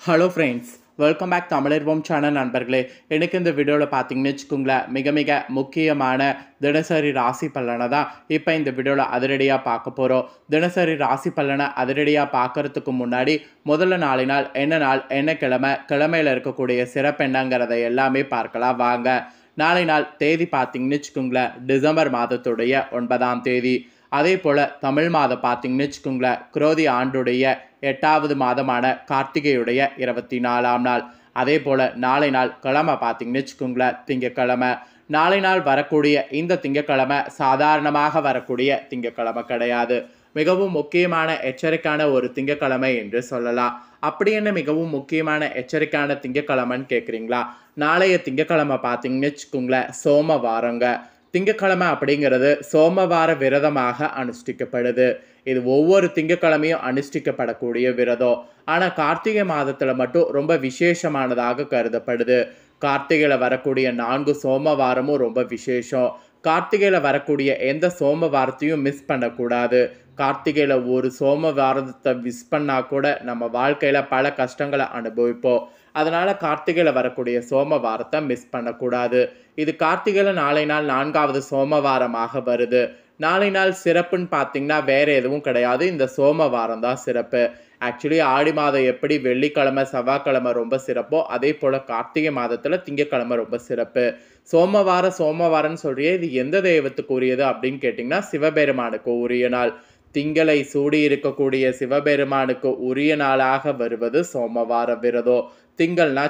Hello friends, welcome back தமிழர்வோம் channel நண்பர்களே. எனக்கு இந்த வீடியோவில் பார்த்தீங்கன்னு வச்சுக்கோங்களேன், மிக மிக முக்கியமான தினசரி ராசி பலனை தான் இப்போ இந்த வீடியோவில் அதிரடியாக பார்க்க போகிறோம். தினசரி ராசி பலனை அதிரடியாக பார்க்கறதுக்கு முன்னாடி முதல்ல நாள் என்ன நாள், என்ன கிழமை, கிழமையில் இருக்கக்கூடிய சிறப்பு என்னங்கிறத எல்லாமே பார்க்கலாம் வாங்க. நாள் தேதி பார்த்தீங்கன்னு வச்சுக்கோங்களேன், டிசம்பர் மாதத்துடைய 9ஆம் தேதி. அதே போல் தமிழ் மாதம் பார்த்தீங்கன்னு வச்சுக்கோங்களேன், குரோதி ஆண்டுடைய 8வது மாதமான கார்த்திகையுடைய 24ஆம் நாள். அதே போல் நாள் கிழமை பார்த்தீங்கன்னு வச்சுக்கோங்களேன், திங்கக்கிழமை. நாள் வரக்கூடிய இந்த திங்கக்கிழமை சாதாரணமாக வரக்கூடிய திங்கக்கிழமை கிடையாது. மிகவும் முக்கியமான எச்சரிக்கையான ஒரு திங்கக்கிழமை என்று சொல்லலாம். அப்படி என்ன மிகவும் முக்கியமான எச்சரிக்கையான திங்கக்கிழமைன்னு கேட்குறீங்களா? நாளைய திங்கக்கிழமை பார்த்தீங்கன்னு வச்சுக்கோங்களேன், சோமவாரங்க. திங்கக்கிழமை அப்படிங்கிறது சோமவார விரதமாக அனுஷ்டிக்கப்படுது. இது ஒவ்வொரு திங்கக்கிழமையும் அனுஷ்டிக்கப்படக்கூடிய விரதம். ஆனால் கார்த்திகை மாதத்தில் மட்டும் ரொம்ப விசேஷமானதாக கருதப்படுது. கார்த்திகையில் வரக்கூடிய 4 சோமவாரமும் ரொம்ப விசேஷம். கார்த்திகையில் வரக்கூடிய எந்த சோமவாரத்தையும் மிஸ் பண்ணக்கூடாது. கார்த்திகையில் ஒரு சோமவாரத்தை மிஸ் பண்ணால் கூட நம்ம வாழ்க்கையில் பல கஷ்டங்களை அனுபவிப்போம். அதனால் கார்த்திகையில் வரக்கூடிய சோமவாரத்தை மிஸ் பண்ணக்கூடாது. இது கார்த்திகையில் நாள் 4வது சோமவாரமாக வருது. நாள் சிறப்புன்னு பார்த்தீங்கன்னா வேறு எதுவும் கிடையாது, இந்த சோமவாரம் தான் சிறப்பு. ஆக்சுவலி ஆடி மாதம் எப்படி வெள்ளிக்கிழமை செவ்வாய்க்கிழமை ரொம்ப சிறப்போ, அதே போல் கார்த்திகை மாதத்தில் திங்கக்கிழமை ரொம்ப சிறப்பு. சோமவாரம்னு சொல்றியே, இது எந்த தெய்வத்துக்கு உரியது அப்படின்னு கேட்டிங்கன்னா சிவபெருமானுக்கு உரிய நாள். திங்களை சூடி இருக்கக்கூடிய சிவபெருமானுக்கு உரிய நாளாக வருவது சோமவார விரதம். திங்கள்னா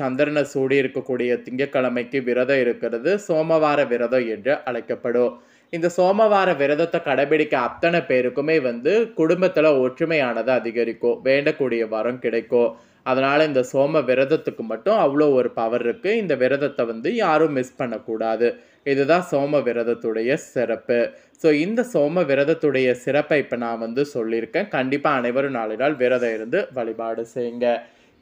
சந்திரனை சூடி இருக்கக்கூடிய திங்கக்கிழமைக்கு விரதம் இருக்கிறது சோமவார விரதம் என்று அழைக்கப்படும். இந்த சோமவார விரதத்தை கடைபிடிக்க அத்தனை பேருக்குமே குடும்பத்தில் ஒற்றுமையானது அதிகரிக்கும், வேண்டக்கூடிய வரம் கிடைக்கும். அதனால் இந்த சோம விரதத்துக்கு மட்டும் அவ்வளோ ஒரு பவர் இருக்குது. இந்த விரதத்தை யாரும் மிஸ் பண்ணக்கூடாது. இதுதான் சோம விரதத்துடைய சிறப்பு. ஸோ இந்த சோம விரதத்துடைய சிறப்பை இப்போ நான் சொல்லியிருக்கேன். கண்டிப்பாக அனைவரும் நாள் விரதம் இருந்து வழிபாடு செய்யுங்க.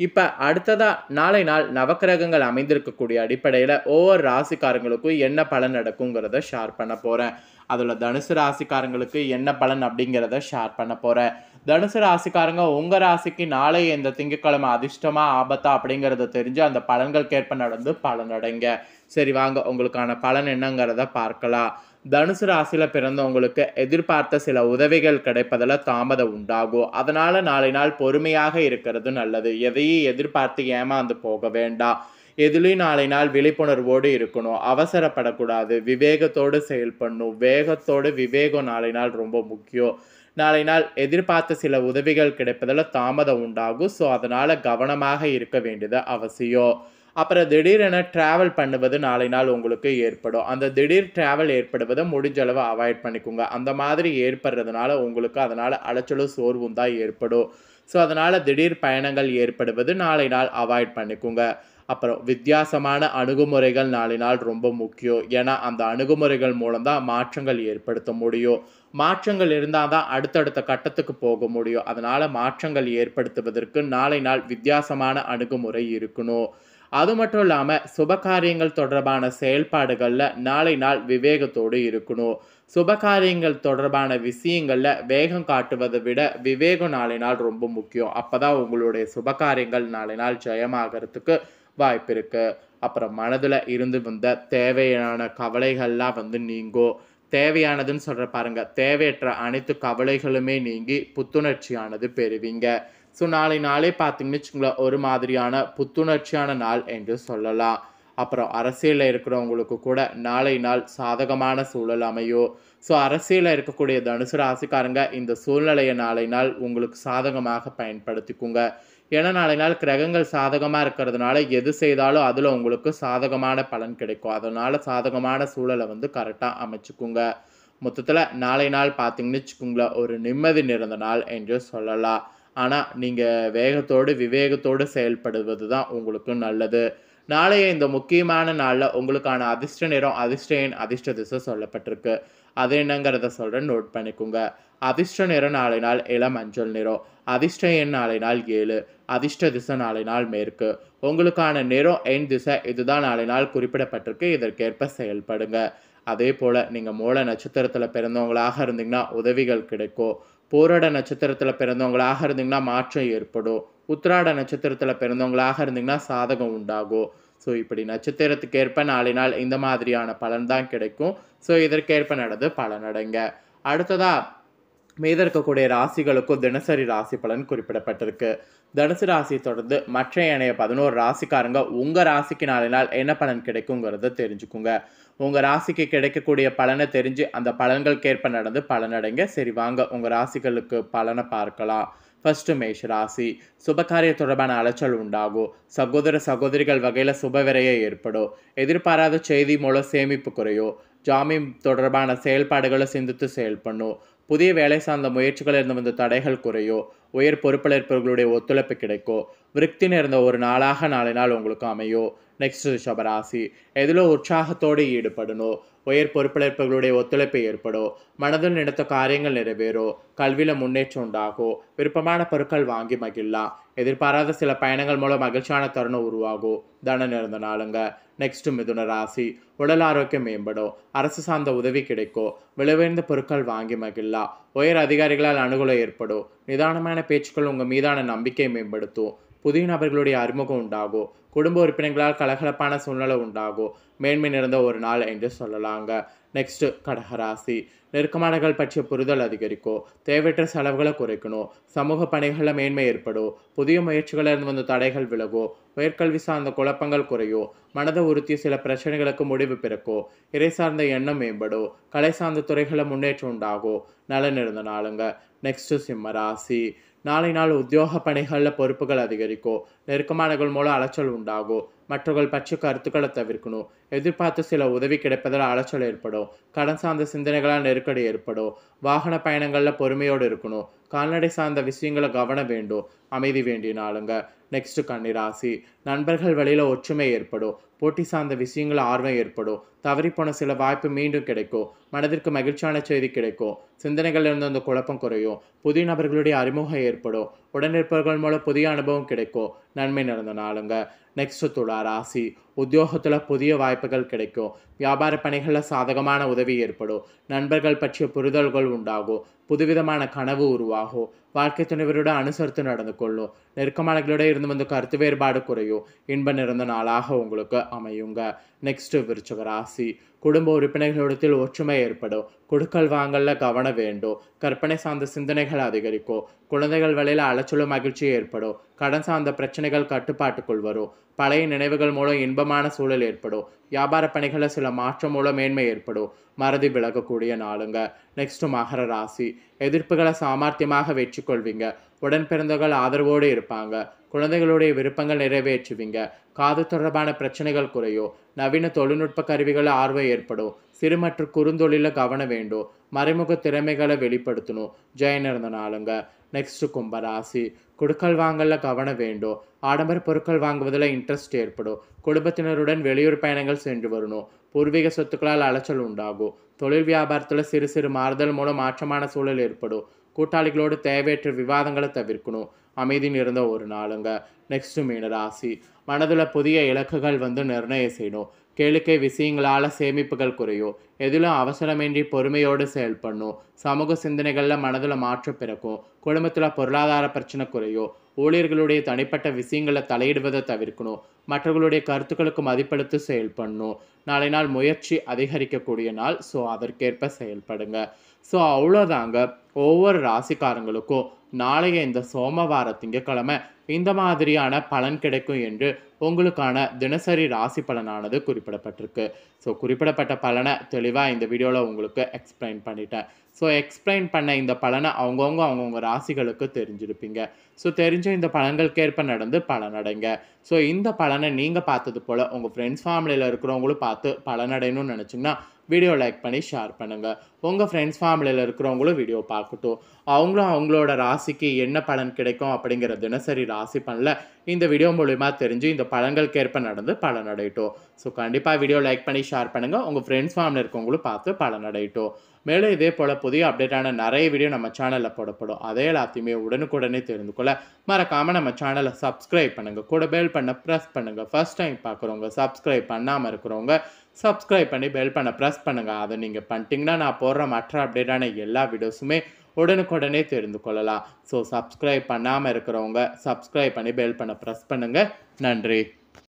இப்போ அடுத்ததாக நாள் நவக்கிரகங்கள் அமைந்திருக்கக்கூடிய அடிப்படையில் ஒவ்வொரு ராசிக்காரங்களுக்கும் என்ன பலன் நடக்குங்கிறத ஷேர் பண்ண போகிறேன். அதில் தனுசு ராசிக்காரங்களுக்கு என்ன பலன் அப்படிங்கிறத ஷேர் பண்ண போகிறேன். தனுசு ராசிக்காரங்க உங்கள் ராசிக்கு நாளை இந்த திங்கட்கிழமை அதிர்ஷ்டமா ஆபத்தா அப்படிங்கிறத தெரிஞ்சு அந்த பலன்களுக்கேற்ப நடந்து பலனடைங்க. சரி வாங்க, உங்களுக்கான பலன் என்னங்கிறத பார்க்கலாம். தனுசு ராசியில் பிறந்தவங்களுக்கு எதிர்பார்த்த சில உதவிகள் கிடைப்பதில் தாமதம் உண்டாகும். அதனால் நாள் பொறுமையாக இருக்கிறது நல்லது. எதையும் எதிர்பார்த்து ஏமாந்து போக வேண்டாம். எதுலேயும் நாள் விழிப்புணர்வோடு இருக்கணும், அவசரப்படக்கூடாது, விவேகத்தோடு செயல்படணும். வேகத்தோடு விவேகம் நாள் ரொம்ப முக்கியம். நாள் எதிர்பார்த்த சில உதவிகள் கிடைப்பதில் தாமதம் உண்டாகும். ஸோ அதனால் கவனமாக இருக்க வேண்டியது அவசியம். அப்புறம் திடீரென ட்ராவல் பண்ணுவது நாள் உங்களுக்கு ஏற்படும். அந்த திடீர் ட்ராவல் ஏற்படுவதை முடிஞ்சளவு அவாய்ட் பண்ணிக்கோங்க. அந்த மாதிரி ஏற்படுறதுனால உங்களுக்கு அதனால் அலைச்சலும் சோர்வும் தான் ஏற்படும். ஸோ அதனால் திடீர் பயணங்கள் ஏற்படுவது நாள் அவாய்ட் பண்ணிக்கோங்க. அப்புறம் வித்தியாசமான அணுகுமுறைகள் நாள் ரொம்ப முக்கியம். ஏன்னா அந்த அணுகுமுறைகள் மூலம் தான் மாற்றங்கள் ஏற்படுத்த முடியும். மாற்றங்கள் இருந்தால் தான் அடுத்தடுத்த கட்டத்துக்கு போக முடியும். அதனால் மாற்றங்கள் ஏற்படுத்துவதற்கு நாள் வித்தியாசமான அணுகுமுறை இருக்கணும். அது மட்டும் இல்லாமல் சுபகாரியங்கள் தொடர்பான செயல்பாடுகளில் நாள் விவேகத்தோடு இருக்கணும். சுபகாரியங்கள் தொடர்பான விஷயங்களில் வேகம் காட்டுவதை விட விவேகம் நாள் ரொம்ப முக்கியம். அப்போ தான் உங்களுடைய சுபகாரியங்கள் நாள் ஜெயமாகறதுக்கு வாய்ப்பு இருக்குது. அப்புறம் மனதில் இருந்து வந்த தேவையான கவலைகள்லாம் நீங்கும். தேவையானதுன்னு சொல்கிற பாருங்கள், தேவையற்ற அனைத்து கவலைகளுமே நீங்கி புத்துணர்ச்சியானது பெறுவீங்க. ஸோ நாளே பார்த்தீங்கன்னு வச்சுங்களேன், ஒரு மாதிரியான புத்துணர்ச்சியான நாள் என்று சொல்லலாம். அப்புறம் அரசியலில் இருக்கிறவங்களுக்கு கூட நாள் சாதகமான சூழல் அமையும். ஸோ அரசியலில் இருக்கக்கூடிய தனுசு ராசிக்காரங்க இந்த சூழ்நிலையை நாள் உங்களுக்கு சாதகமாக பயன்படுத்திக்குங்க. ஏன்னா நாள் கிரகங்கள் சாதகமாக இருக்கிறதுனால எது செய்தாலும் அதில் உங்களுக்கு சாதகமான பலன் கிடைக்கும். அதனால் சாதகமான சூழலை கரெக்டாக அமைச்சுக்குங்க. மொத்தத்தில் நாள் பார்த்தீங்கன்னு வச்சுக்கோங்களேன், ஒரு நிம்மதி நிறைந்த நாள் என்று சொல்லலாம். ஆனால் நீங்கள் வேகத்தோடு விவேகத்தோடு செயல்படுவது தான் உங்களுக்கு நல்லது. நாளைய இந்த முக்கியமான நாளில் உங்களுக்கான அதிர்ஷ்ட நிறம், அதிர்ஷ்ட எண், அதிர்ஷ்ட திசை சொல்லப்பட்டிருக்கு. அது என்னங்கிறத சொல்கிறேன், நோட் பண்ணிக்கோங்க. அதிர்ஷ்ட நிறம் நாள் இளம் மஞ்சள் நிறம். அதிர்ஷ்ட எண் நாள் 7. அதிர்ஷ்ட திசை நாள் மேற்கு. உங்களுக்கான நிறம், எண், திசை இதுதான் நாள் குறிப்பிடப்பட்டிருக்கு. இதற்கேற்ப செயல்படுங்க. அதே போல் நீங்கள் மூல நட்சத்திரத்தில் பிறந்தவங்களாக இருந்தீங்கன்னா உதவிகள் கிடைக்கும். போராட நட்சத்திரத்தில் பிறந்தவங்களாக இருந்தீங்கன்னா மாற்றம் ஏற்படும். உத்திராட நட்சத்திரத்தில் பிறந்தவங்களாக இருந்தீங்கன்னா சாதகம் உண்டாகும். ஸோ இப்படி நட்சத்திரத்துக்கு ஏற்ப நாளினால் இந்த மாதிரியான பலன் தான் கிடைக்கும். ஸோ இதற்கேற்ப நடந்து பலனடைங்க. அடுத்ததா மீத இருக்கக்கூடிய ராசிகளுக்கும் தினசரி ராசி பலன் குறிப்பிடப்பட்டிருக்கு. தனுசு ராசி தொடர்ந்து மற்ற ஏனைய 11 ராசிக்காரங்க உங்கள் ராசிக்கு நாளினால் என்ன பலன் கிடைக்குங்கிறத தெரிஞ்சுக்குங்க. உங்கள் ராசிக்கு கிடைக்கக்கூடிய பலனை தெரிஞ்சு அந்த பலன்களுக்கேற்ப நடந்து பலனடைங்க. சரி வாங்க உங்கள் ராசிகளுக்கு பலனை பார்க்கலாம். ஃபர்ஸ்ட் மேஷ ராசி. சுபகாரிய தொடர்பான அலைச்சல் உண்டாகும். சகோதர சகோதரிகள் வகையில் சுபவிரயம் ஏற்படும். எதிர்பாராத செய்தி மூலம் சேமிப்பு குறையும். ஜாமீன் தொடர்பான செயல்பாடுகளை சிந்தித்து செயல்படணும். புதிய வேலை சார்ந்த முயற்சிகள் இருந்து வந்த தடைகள் குறையும். உயர் பொறுப்பில் இருப்பவர்களுடைய ஒத்துழைப்பு கிடைக்கும். விருத்தி நிறைந்த ஒரு நாளாக நாள் உங்களுக்கு அமையும். நெக்ஸ்ட் ரிஷபராசி. எதிலோ உற்சாகத்தோடு ஈடுபடணும். உயர் பொறுப்பில் இருப்பவர்களுடைய ஒத்துழைப்பு ஏற்படும். மனதில் நினைத்த காரியங்கள் நிறைவேறும். கல்வியில் முன்னேற்றம் உண்டாகும். விருப்பமான பொருட்கள் வாங்கி மகிழலாம். எதிர்பாராத சில பயணங்கள் மூலம் மகிழ்ச்சியான தருணம் உருவாகும். தன நிறைந்த நாளுங்க. நெக்ஸ்ட் மிதுன ராசி. உடல் ஆரோக்கியம் மேம்படும். அரசு சார்ந்த உதவி கிடைக்கும். விலையுயர்ந்த பொருட்கள் வாங்கி மகிழலாம். உயர் அதிகாரிகளால் அனுகூலம் ஏற்படும். நிதானமான பேச்சுக்கள் உங்கள் மீதான நம்பிக்கையை மேம்படுத்தும். புதிய நபர்களுடைய அறிமுகம் உண்டாகும். குடும்ப உறுப்பினர்களால் கலகலப்பான சூழ்நிலை உண்டாகும். மேன்மை நிறைந்த ஒரு நாள் என்று சொல்லலாங்க. நெக்ஸ்ட் கடகராசி. நெருக்கமானகள் பற்றிய புரிதல் அதிகரிக்கும். தேவையற்ற செலவுகளை குறைக்கணும். சமூக பணிகளில் மேன்மை ஏற்படும். புதிய முயற்சிகளிலிருந்து வந்த தடைகள் விலகும். உயர்கல்வி சார்ந்த குழப்பங்கள் குறையும். மனதை உறுத்திய சில பிரச்சனைகளுக்கு முடிவு பிறக்கும். இறை சார்ந்த எண்ணம் மேம்படும். கலை சார்ந்த துறைகளில் முன்னேற்றம் உண்டாகும். நலன் இருந்த நாளுங்க. நெக்ஸ்ட் சிம்ம ராசி. நாள் உத்தியோக பணிகளில் பொறுப்புகள் அதிகரிக்கும். நெருக்கமானகள் மூலம் அலைச்சல் உண்டாகும். மற்றவர்கள் பற்றி கருத்துக்களை தவிர்க்கணும். எதிர்பார்த்து சில உதவி கிடைப்பதால் அலைச்சல் ஏற்படும். கடன் சார்ந்த சிந்தனைகளால் நெருக்கடி ஏற்படும். வாகன பயணங்களில் பொறுமையோடு இருக்கணும். கால்நடை சார்ந்த விஷயங்களை கவனம் வேண்டும். அமைதி வேண்டிய நாளுங்க. நெக்ஸ்ட் கன்னிராசி. நண்பர்கள் வழியில் ஒற்றுமை ஏற்படும். போட்டி சார்ந்த விஷயங்கள் ஆர்வம் ஏற்படும். தவறிப்போன சில வாய்ப்பு மீண்டும் கிடைக்கும். மனதிற்கு மகிழ்ச்சியான செய்தி கிடைக்கும். சிந்தனைகள் இருந்து அந்த குழப்பம் குறையும். புதிய நபர்களுடைய அறிமுகம் ஏற்படும். உடனிருப்பவர்கள் மூலம் புதிய அனுபவம் கிடைக்கும். நன்மை நடந்த நாளுங்க. நெக்ஸ்ட் துலா ராசி. உத்தியோகத்தில் புதிய வாய்ப்புகள் கிடைக்கும். வியாபார பணிகளில் சாதகமான உதவி ஏற்படும். நண்பர்கள் பற்றிய புரிதல்கள் உண்டாகும். புதுவிதமான கனவு உருவாகும். வாழ்க்கை துணைவருடன் அனுசரித்து நடந்து கொள்ளும். நெருக்கமானங்களோட இருந்து வந்து கருத்து வேறுபாடு குறையும். இன்ப நிறைந்த நாளாக உங்களுக்கு அமையுங்க. நெக்ஸ்ட் விருச்சிக ராசி. குடும்ப உறுப்பினர்களிடத்தில் ஒற்றுமை ஏற்படும். கொடுக்கல் வாங்கல்ல கவனம் வேண்டும். கற்பனை சார்ந்த சிந்தனைகள் அதிகரிக்கும். குழந்தைகள் வழியில் அலைச்சலும் மகிழ்ச்சி ஏற்படும். கடன் சார்ந்த பிரச்சனைகள் கட்டுப்பாட்டுக்குள் வரும். பழைய நினைவுகள் மூலம் இன்பமான சூழல் ஏற்படும். வியாபார பணிகளில் சில மாற்றம் மூலம் மேன்மை ஏற்படும். மறதி விலகக்கூடிய நாளுங்க. நெக்ஸ்ட் மகர ராசி. எதிர்ப்புகளை சாமர்த்தியமாக வெற்றி கொள்வீங்க. உடன் பிறந்தவர்கள் ஆதரவோடு இருப்பாங்க. குழந்தைகளுடைய விருப்பங்கள் நிறைவேற்றுவீங்க. காது தொடர்பான பிரச்சனைகள் குறையும். நவீன தொழில்நுட்ப கருவிகளில் ஆர்வம் ஏற்படும். சிறு மற்றும் குறுந்தொழில கவனம் வேண்டும். மறைமுக திறமைகளை வெளிப்படுத்தணும். ஜெயம் இருந்த நாளுங்க. நெக்ஸ்ட் கும்பராசி. கொடுக்கல் வாங்கல கவனம் வேண்டும். ஆடம்பர பொருட்கள் வாங்குவதில் இன்ட்ரெஸ்ட் ஏற்படும். குடும்பத்தினருடன் வெளியூர் பயணங்கள் சென்று வரணும். பூர்வீக சொத்துக்களால் அலைச்சல் உண்டாகும். தொழில் வியாபாரத்தில் சிறு சிறு மாறுதல் மூலம் மாற்றமான சூழல் ஏற்படும். கூட்டாளிகளோடு தேவையற்ற விவாதங்களை தவிர்க்கணும். அமைதி நிறைந்த ஒரு நாளுங்க. நெக்ஸ்ட் மீனராசி. மனதில் புதிய இலக்குகள் நிர்ணயம் செய்யணும். கேளிக்கை விஷயங்களால் சேமிப்புகள் குறையும். எதிலும் அவசரமின்றி பொறுமையோடு செயல்படணும். சமூக சிந்தனைகளில் மனதில் மாற்றம் பிறக்கும். குடும்பத்தில் பொருளாதார பிரச்சனை குறையும். ஊழியர்களுடைய தனிப்பட்ட விஷயங்களை தலையிடுவதை தவிர்க்கணும். மற்றவர்களுடைய கருத்துக்களுக்கு மதிப்பளித்து செயல்படணும். நாளை நாள் முயற்சி அதிகரிக்கக்கூடிய நாள். ஸோ அதற்கேற்ப செயல்படுங்க. ஸோ அவ்வளோதாங்க. ஒவ்வொரு ராசிக்காரங்களுக்கும் நாளைய இந்த சோமவார திங்கட்கிழமை இந்த மாதிரியான பலன் கிடைக்கும் என்று உங்களுக்கான தினசரி ராசி பலனானது குறிப்பிடப்பட்டிருக்கு. ஸோ குறிப்பிடப்பட்ட பலனை தெளிவாக இந்த வீடியோவில் உங்களுக்கு எக்ஸ்பிளைன் பண்ணிட்டேன். ஸோ எக்ஸ்பிளைன் பண்ண இந்த பலனை அவங்கவுங்க ராசிகளுக்கு தெரிஞ்சிருப்பீங்க. ஸோ தெரிஞ்ச இந்த பலன்களுக்கேற்ப நடந்து பலனடைங்க. ஸோ இந்த பலனை நீங்கள் பார்த்தது போல் உங்கள் ஃப்ரெண்ட்ஸ் ஃபேமிலியில் இருக்கிறவங்களும் பார்த்து பலனடையணும்னு நினச்சிங்கன்னா வீடியோ லைக் பண்ணி ஷேர் பண்ணுங்கள். உங்கள் ஃப்ரெண்ட்ஸ் ஃபேமிலியில் இருக்கிறவங்களும் வீடியோ பார்க்கட்டும். அவங்களும் அவங்களோட ராசிக்கு என்ன பலன் கிடைக்கும் அப்படிங்கிற தினசரி ராசி பலனில் இந்த வீடியோ மூலிமா தெரிஞ்சு இந்த பலன்களுக்கேற்ப நடந்து பலனடையட்டும். ஸோ கண்டிப்பாக வீடியோ லைக் பண்ணி ஷேர் பண்ணுங்கள். உங்கள் ஃப்ரெண்ட்ஸ் ஃபேமிலியில் இருக்கவங்களும் பார்த்து பலனடையட்டும். மேலும் இதே போல் புதிய அப்டேட்டான நிறைய வீடியோ நம்ம சேனலில் போடப்படும். அதே எல்லாத்தையுமே உடனுக்குடனே தெரிந்து கொள்ள மறக்காமல் நம்ம சேனலை சப்ஸ்கிரைப் பண்ணுங்கள். கூட பெல் பண்ண ப்ரெஸ் பண்ணுங்கள். ஃபர்ஸ்ட் டைம் பார்க்குறவங்க, சப்ஸ்கிரைப் பண்ணாமல் இருக்கிறவங்க சப்ஸ்கிரைப் பண்ணி பெல் பண்ண ப்ரெஸ் பண்ணுங்கள். அதை நீங்கள் பண்ணிட்டீங்கன்னா நான் போடுற மற்ற அப்டேட்டான எல்லா வீடியோஸுமே உடனுக்குடனே தெரிந்து கொள்ளலாம். ஸோ சப்ஸ்கிரைப் பண்ணாமல் இருக்கிறவங்க சப்ஸ்கிரைப் பண்ணி பெல் பண்ண ப்ரெஸ் பண்ணுங்கள். நன்றி.